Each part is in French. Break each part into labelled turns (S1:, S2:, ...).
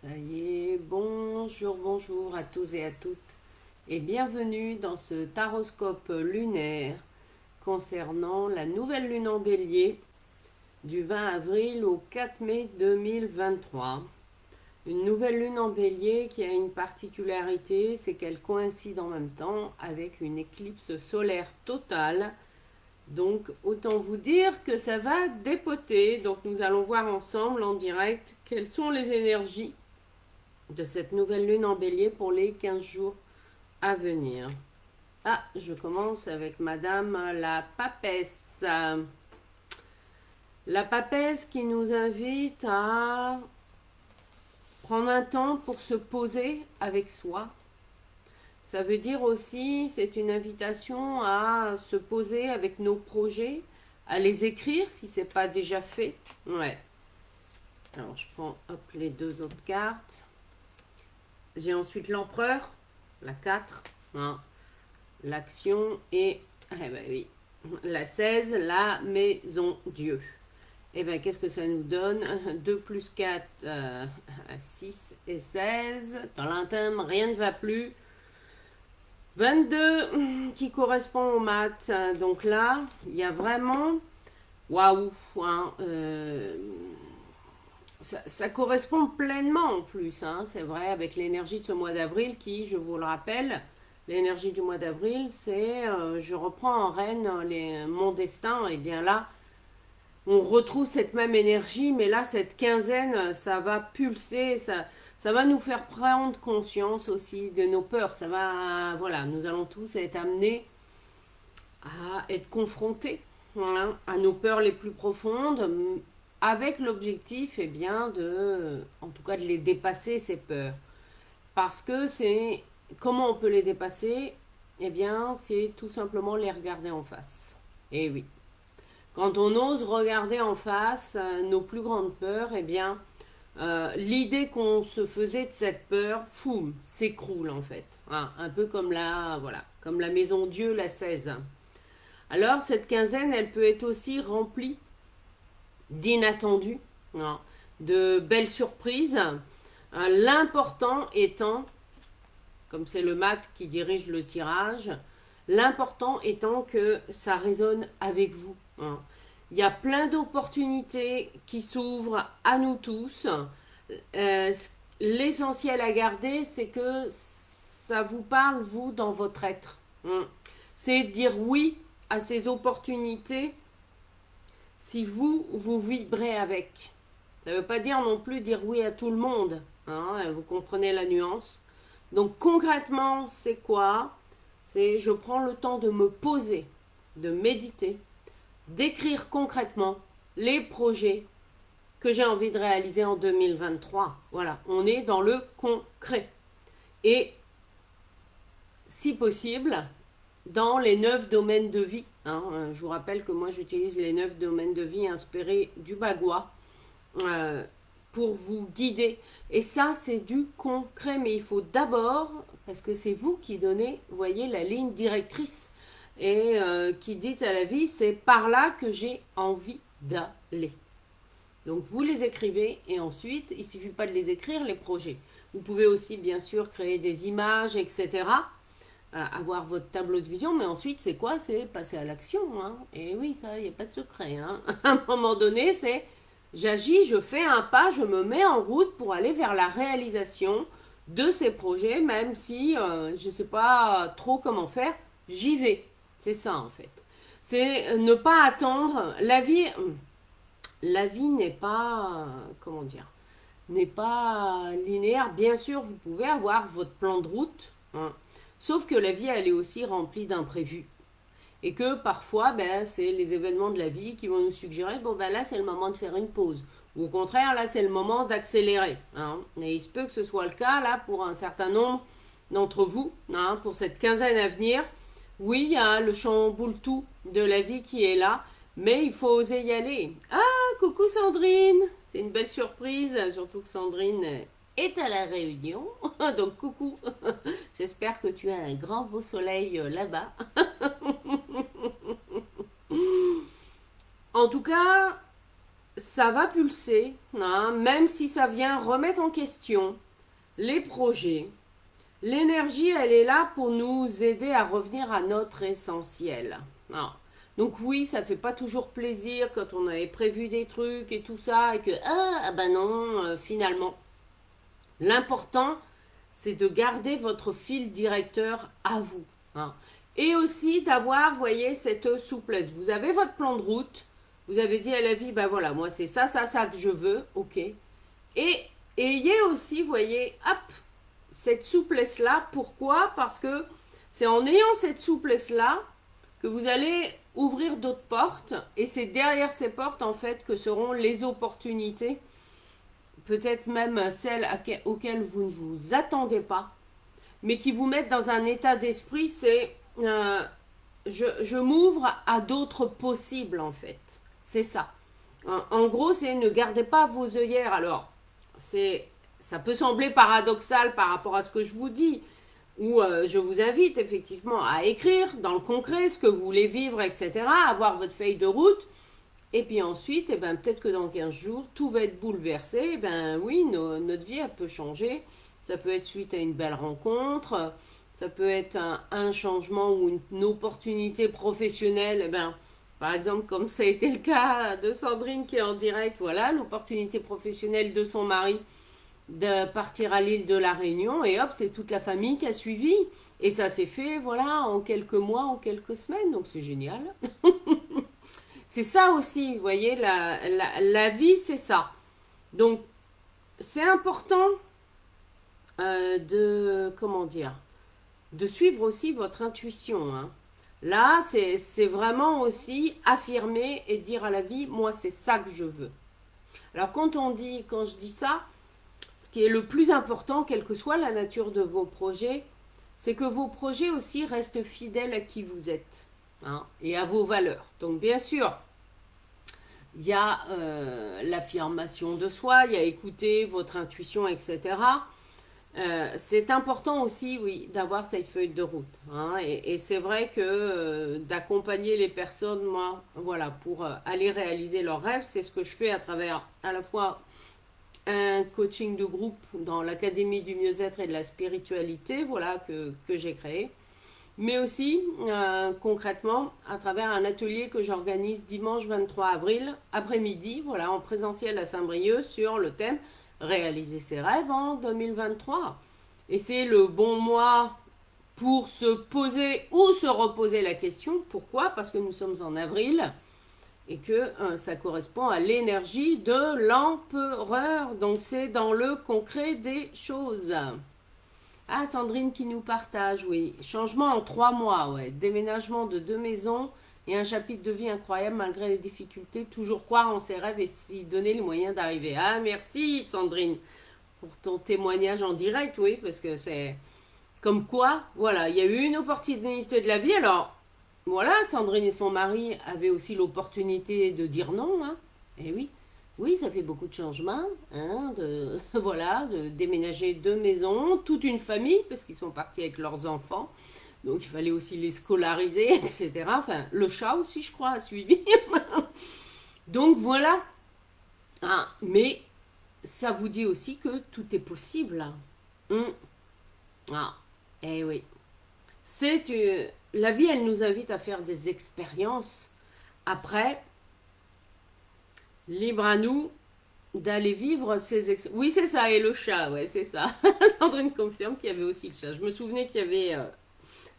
S1: Ça y est, bonjour à tous et à toutes et bienvenue dans ce taroscope lunaire concernant la nouvelle lune en bélier du 20 avril au 4 mai 2023. Une nouvelle lune en bélier qui a une particularité, c'est qu'elle coïncide en même temps avec une éclipse solaire totale. Donc autant vous dire que ça va dépoter. Donc nous allons voir ensemble en direct quelles sont les énergies de cette nouvelle lune en bélier pour les 15 jours à venir. Ah, je commence avec Madame la Papesse. La Papesse qui nous invite à prendre un temps pour se poser avec soi. Ça veut dire aussi, c'est une invitation à se poser avec nos projets, à les écrire si ce n'est pas déjà fait. Ouais. Alors je prends les deux autres cartes. J'ai ensuite l'empereur, la 4, hein, l'action et oui, la 16, la maison Dieu. Et bien, qu'est-ce que ça nous donne? 2 plus 4, 6 et 16. Dans l'inthème, rien ne va plus. 22 qui correspond aux maths. Donc là, il y a vraiment... Waouh, hein, ça correspond pleinement en plus, hein, c'est vrai, avec l'énergie de ce mois d'avril qui, je vous le rappelle, l'énergie du mois d'avril, c'est je reprends en rêne mon destin. Et bien là, on retrouve cette même énergie, mais là, cette quinzaine, ça va pulser, ça va nous faire prendre conscience aussi de nos peurs. Ça va, voilà, nous allons tous être amenés à être confrontés, hein, à nos peurs les plus profondes, avec l'objectif, eh bien, en tout cas, de les dépasser, ces peurs. Parce que c'est, comment on peut les dépasser? Eh bien, c'est tout simplement les regarder en face. Et oui. Quand on ose regarder en face nos plus grandes peurs, eh bien, l'idée qu'on se faisait de cette peur, foum, s'écroule en fait. Hein, un peu comme voilà, comme la maison Dieu, la 16. Alors, cette quinzaine, elle peut être aussi remplie d'inattendus, hein, de belles surprises. L'important étant, comme c'est le mat qui dirige le tirage, l'important étant que ça résonne avec vous. Hein. Il y a plein d'opportunités qui s'ouvrent à nous tous. Euh, L'essentiel à garder, c'est que ça vous parle, vous, dans votre être. Hein. C'est dire oui à ces opportunités si vous, vous vibrez avec. Ça ne veut pas dire non plus dire oui à tout le monde. Hein, vous comprenez la nuance. Donc concrètement, c'est quoi? C'est je prends le temps de me poser, de méditer, d'écrire concrètement les projets que j'ai envie de réaliser en 2023. Voilà, on est dans le concret. Et si possible, dans les 9 domaines de vie. Hein, je vous rappelle que moi j'utilise les 9 domaines de vie inspirés du Bagua pour vous guider. Et ça, c'est du concret, mais il faut d'abord, parce que c'est vous qui donnez, vous voyez, la ligne directrice et qui dit à la vie, c'est par là que j'ai envie d'aller. Donc vous les écrivez et ensuite, il ne suffit pas de les écrire, les projets. Vous pouvez aussi, bien sûr, créer des images, etc., avoir votre tableau de vision, mais ensuite, c'est quoi? C'est passer à l'action. Hein. Et oui, ça, il n'y a pas de secret. Hein. À un moment donné, c'est j'agis, je fais un pas, je me mets en route pour aller vers la réalisation de ces projets, même si je ne sais pas trop comment faire, j'y vais. C'est ça, en fait. C'est ne pas attendre. La vie n'est pas, comment dire, n'est pas linéaire. Bien sûr, vous pouvez avoir votre plan de route, hein. Sauf que la vie, elle est aussi remplie d'imprévus. Et que parfois, ben, c'est les événements de la vie qui vont nous suggérer, bon, ben là, c'est le moment de faire une pause. Ou au contraire, là, c'est le moment d'accélérer. Hein. Et il se peut que ce soit le cas, là, pour un certain nombre d'entre vous, hein, pour cette quinzaine à venir. Oui, il y a le chamboule-tout de la vie qui est là, mais il faut oser y aller. Ah, coucou Sandrine! C'est une belle surprise, surtout que Sandrine est à la Réunion. Donc coucou, j'espère que tu as un grand beau soleil là-bas. En tout cas, ça va pulser, hein, même si ça vient remettre en question les projets. L'énergie, elle est là pour nous aider à revenir à notre essentiel. Ah. Donc oui, ça fait pas toujours plaisir quand on avait prévu des trucs et tout ça et que ben non, finalement. L'important, c'est de garder votre fil directeur à vous, hein. Et aussi d'avoir, vous voyez, cette souplesse. Vous avez votre plan de route, vous avez dit à la vie, ben voilà, moi c'est ça, ça, ça que je veux, ok. Et ayez aussi, vous voyez, hop, cette souplesse-là. Pourquoi? Parce que c'est en ayant cette souplesse-là que vous allez ouvrir d'autres portes. Et c'est derrière ces portes, en fait, que seront les opportunités, peut-être même celles auxquelles vous ne vous attendez pas, mais qui vous mettent dans un état d'esprit, c'est je m'ouvre à d'autres possibles, en fait. C'est ça. En gros, c'est ne gardez pas vos œillères. Alors, c'est ça peut sembler paradoxal par rapport à ce que je vous dis, ou je vous invite effectivement à écrire dans le concret ce que vous voulez vivre, etc., avoir votre feuille de route, et puis ensuite, eh ben, peut-être que dans 15 jours, tout va être bouleversé, eh ben oui, notre vie, elle peut changer, ça peut être suite à une belle rencontre, ça peut être un changement ou une opportunité professionnelle, eh ben, par exemple, comme ça a été le cas de Sandrine qui est en direct, voilà, l'opportunité professionnelle de son mari de partir à l'île de la Réunion et hop, c'est toute la famille qui a suivi. Et ça s'est fait, voilà, en quelques mois, en quelques semaines, donc c'est génial. C'est ça aussi, vous voyez, la vie, c'est ça. Donc, c'est important comment dire, de suivre aussi votre intuition, hein. Là, c'est vraiment aussi affirmer et dire à la vie, moi, c'est ça que je veux. Alors, quand je dis ça, ce qui est le plus important, quelle que soit la nature de vos projets, c'est que vos projets aussi restent fidèles à qui vous êtes, hein, et à vos valeurs. Donc bien sûr, il y a l'affirmation de soi, il y a écouter votre intuition, etc. C'est important aussi, oui, d'avoir cette feuille de route, hein, et c'est vrai que d'accompagner les personnes, moi, voilà, pour aller réaliser leurs rêves, c'est ce que je fais à travers à la fois un coaching de groupe dans l'Académie du mieux-être et de la spiritualité, voilà, que j'ai créé. Mais aussi, concrètement, à travers un atelier que j'organise dimanche 23 avril, après-midi, voilà, en présentiel à Saint-Brieuc, sur le thème Réaliser ses rêves en 2023. Et c'est le bon mois pour se poser ou se reposer la question. Pourquoi? Parce que nous sommes en avril et que ça correspond à l'énergie de l'empereur. Donc c'est dans le concret des choses. Ah, Sandrine qui nous partage, oui. Changement en 3 mois, ouais. Déménagement de 2 maisons et un chapitre de vie incroyable malgré les difficultés. Toujours croire en ses rêves et s'y donner les moyens d'arriver. Ah, merci Sandrine pour ton témoignage en direct, oui, parce que c'est comme quoi, voilà, il y a eu une opportunité de la vie. Alors, voilà, Sandrine et son mari avaient aussi l'opportunité de dire non, hein. Eh oui, oui, ça fait beaucoup de changements, hein, voilà, de déménager 2 maisons, toute une famille, parce qu'ils sont partis avec leurs enfants. Donc il fallait aussi les scolariser, etc. Enfin, le chat aussi, je crois, a suivi. Donc voilà. Ah, mais ça vous dit aussi que tout est possible. Hum. Ah, eh oui. La vie, elle nous invite à faire des expériences. Après, libre à nous d'aller vivre ces expériences. Oui, c'est ça, et le chat, ouais, c'est ça. Sandrine confirme qu'il y avait aussi le chat. Je me souvenais qu'il y avait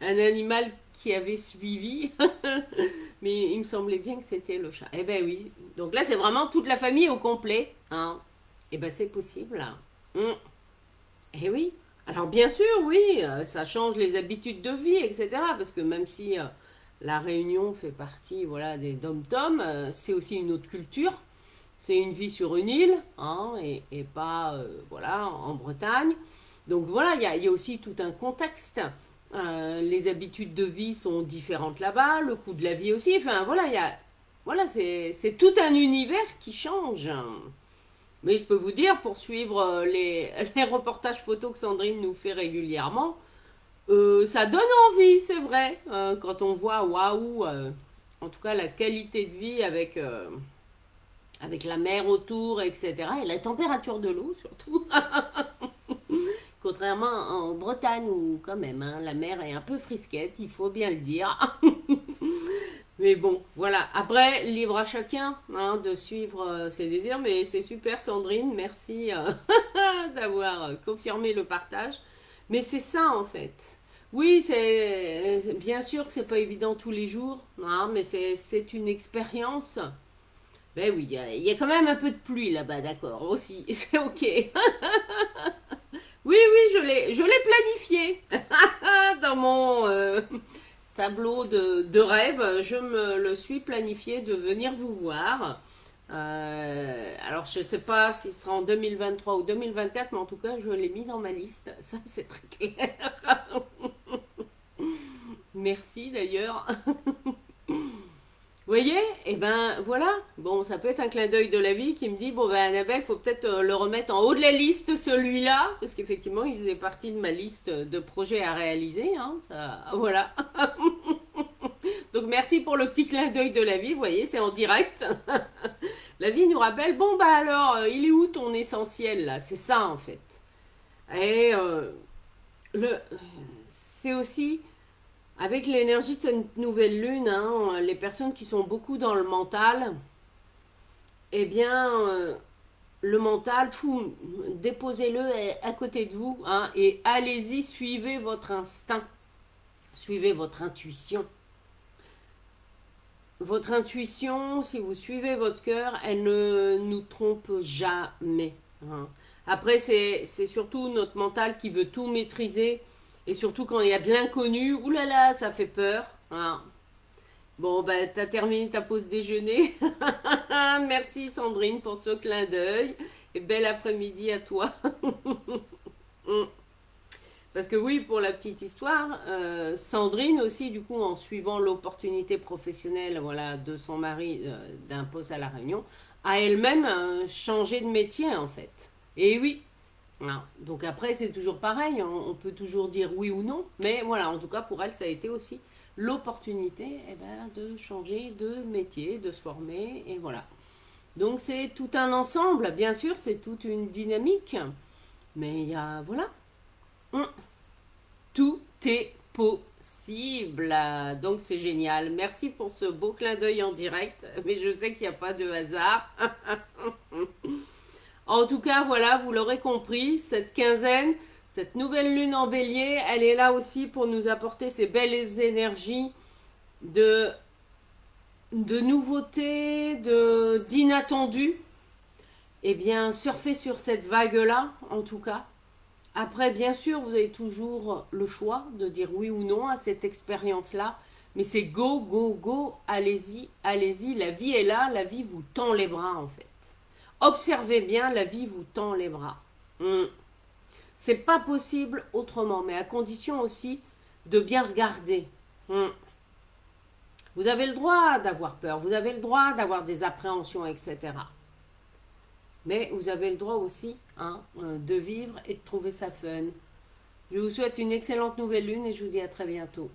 S1: un animal qui avait suivi, mais il me semblait bien que c'était le chat. Eh ben oui. Donc là, c'est vraiment toute la famille au complet, hein. Eh ben c'est possible, là. Hum. Eh oui. Alors bien sûr, oui, ça change les habitudes de vie, etc. Parce que même si la Réunion fait partie, voilà, des dom-toms, c'est aussi une autre culture. C'est une vie sur une île, hein, et pas, voilà, en Bretagne. Donc voilà, il y a aussi tout un contexte. Les habitudes de vie sont différentes là-bas, le coût de la vie aussi. Enfin voilà, voilà, c'est tout un univers qui change. Mais je peux vous dire, pour suivre les reportages photos que Sandrine nous fait régulièrement, ça donne envie, c'est vrai. Quand on voit, waouh, en tout cas la qualité de vie avec la mer autour, etc. Et la température de l'eau surtout. Contrairement en Bretagne où quand même hein, la mer est un peu frisquette, il faut bien le dire. Mais bon, voilà. Après, libre à chacun hein, de suivre ses désirs. Mais c'est super Sandrine, merci d'avoir confirmé le partage. Mais c'est ça en fait. Oui, c'est bien sûr que c'est pas évident tous les jours, hein, mais c'est une expérience. Ben oui, il y a quand même un peu de pluie là-bas, d'accord, aussi, c'est ok. Oui, oui, je l'ai planifié dans mon tableau de rêve. Je me le suis planifié de venir vous voir. Alors, je ne sais pas si ce sera en 2023 ou 2024, mais en tout cas, je l'ai mis dans ma liste. Ça, c'est très clair. Merci d'ailleurs. Vous voyez? Eh ben voilà. Bon, ça peut être un clin d'œil de la vie qui me dit, bon ben Annabelle, faut peut-être le remettre en haut de la liste, celui-là, parce qu'effectivement, il faisait partie de ma liste de projets à réaliser. Hein, ça, voilà. Donc merci pour le petit clin d'œil de la vie, vous voyez, c'est en direct. La vie nous rappelle, bon bah alors, il est où ton essentiel là? C'est ça en fait. Et le, c'est aussi avec l'énergie de cette nouvelle lune, hein, les personnes qui sont beaucoup dans le mental, eh bien, le mental, déposez-le à côté de vous hein, et allez-y, suivez votre instinct, suivez votre intuition. Votre intuition, si vous suivez votre cœur, elle ne nous trompe jamais. Hein. Après, c'est surtout notre mental qui veut tout maîtriser. Et surtout quand il y a de l'inconnu, oulala, ça fait peur. Hein. Bon, bah, t'as terminé ta pause déjeuner. Merci Sandrine pour ce clin d'œil. Et bel après-midi à toi. Parce que oui, pour la petite histoire, Sandrine aussi, du coup, en suivant l'opportunité professionnelle voilà, de son mari d'un poste à La Réunion, a elle-même changé de métier en fait. Et oui. Voilà. Donc après, c'est toujours pareil, on peut toujours dire oui ou non, mais voilà, en tout cas pour elle, ça a été aussi l'opportunité eh ben, de changer de métier, de se former, et voilà. Donc c'est tout un ensemble, bien sûr, c'est toute une dynamique, mais il y a, voilà, hum, tout est possible. Donc c'est génial. Merci pour ce beau clin d'œil en direct, mais je sais qu'il n'y a pas de hasard. En tout cas, voilà, vous l'aurez compris, cette quinzaine, cette nouvelle lune en bélier, elle est là aussi pour nous apporter ces belles énergies de, de nouveautés, d'inattendus. Eh bien, surfez sur cette vague-là, en tout cas. Après, bien sûr, vous avez toujours le choix de dire oui ou non à cette expérience-là. Mais c'est go, go, go, allez-y, allez-y. La vie est là, la vie vous tend les bras, en fait. Observez bien, la vie vous tend les bras. Hmm. C'est pas possible autrement, mais à condition aussi de bien regarder. Hmm. Vous avez le droit d'avoir peur, vous avez le droit d'avoir des appréhensions, etc. Mais vous avez le droit aussi hein, de vivre et de trouver ça fun. Je vous souhaite une excellente nouvelle lune et je vous dis à très bientôt.